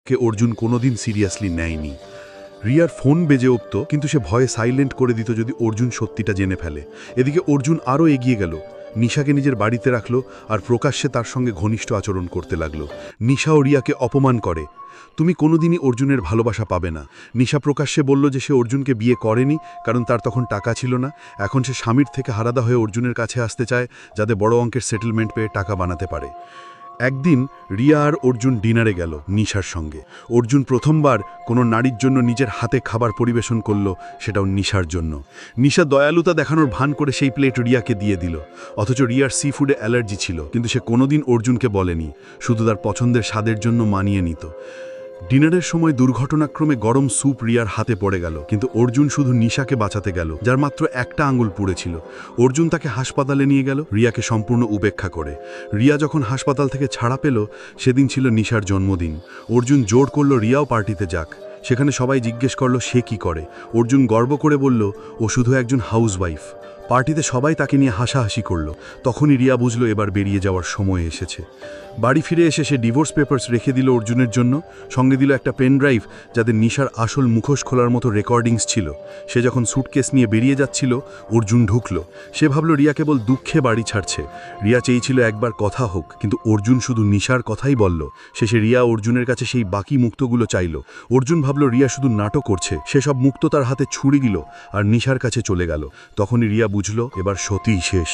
কে অর্জুন কোনোদিন সিরিয়াসলি নেয়নি। রিয়ার ফোন বেজে উঠত, কিন্তু সে ভয়ে সাইলেন্ট করে দিত যদি অর্জুন সত্যিটা জেনে ফেলে। এদিকে অর্জুন আরও এগিয়ে গেল, নিশাকে নিজের বাড়িতে রাখল আর প্রকাশ্যে তার সঙ্গে ঘনিষ্ঠ আচরণ করতে লাগল। নিশাও রিয়াকে অপমান করে। তুমি কোনোদিনই অর্জুনের ভালোবাসা পাবে না। নিশা প্রকাশ্যে বলল যে সে অর্জুনকে বিয়ে করেনি, কারণ তার তখন টাকা ছিল না। এখন সে স্বামীর থেকে আলাদা হয়ে অর্জুনের কাছে আসতে চায়, যাতে বড় অঙ্কের সেটেলমেন্ট পেয়ে টাকা বানাতে পারে। একদিন রিয়া আর অর্জুন ডিনারে গেল নিশার সঙ্গে। অর্জুন প্রথমবার কোনো নারীর জন্য নিজের হাতে খাবার পরিবেশন করল, সেটাও নিশার জন্য। নিশা দয়ালুতা দেখানোর ভান করে সেই প্লেট রিয়াকে দিয়ে দিল। অথচ রিয়ার সি ফুডে অ্যালার্জি ছিল, কিন্তু সে কোনোদিন অর্জুনকে বলেনি, শুধু তার পছন্দের স্বাদের জন্য মানিয়ে নিত। ডিনারের সময় দুর্ঘটনাক্রমে গরম স্যুপ রিয়ার হাতে পড়ে গেল, কিন্তু অর্জুন শুধু নিশাকে বাঁচাতে গেল, যার মাত্র একটা আঙুল পুড়েছিল। অর্জুন তাকে হাসপাতালে নিয়ে গেল, রিয়াকে সম্পূর্ণ উপেক্ষা করে। রিয়া যখন হাসপাতাল থেকে ছাড়া পেল, সেদিন ছিল নিশার জন্মদিন। অর্জুন জোর করল রিয়াও পার্টিতে যাক। সেখানে সবাই জিজ্ঞেস করল সে কি করে। অর্জুন গর্ব করে বলল ও শুধু একজন হাউসওয়াইফ। পার্টিতে সবাই তাকে নিয়ে হাসাহাসি করল। তখনই রিয়া বুঝল এবার বেরিয়ে যাওয়ার সময় এসেছে। বাড়ি ফিরে এসে সে ডিভোর্স পেপারস রেখে দিল অর্জুনের জন্য, সঙ্গে দিল একটা পেন ড্রাইভ যাতে নিশার আসল মুখোশ খোলার মতো রেকর্ডিংস ছিল। সে যখন স্যুটকেস নিয়ে বেরিয়ে যাচ্ছিল, অর্জুন ঢুকল। সে ভাবল রিয়া কেবল দুঃখে বাড়ি ছাড়ছে। রিয়া চেয়েছিল একবার কথা হোক, কিন্তু অর্জুন শুধু নিশার কথাই বলল। শেষে রিয়া অর্জুনের কাছে সেই বাকি মুক্তগুলো চাইল। অর্জুন ভাবল রিয়া শুধু নাটক করছে। সেসব মুক্ত তার হাতে ছুড়ে দিল আর নিশার কাছে চলে গেল। তখনই রিয়া বুঝল এবার সত্যিই শেষ।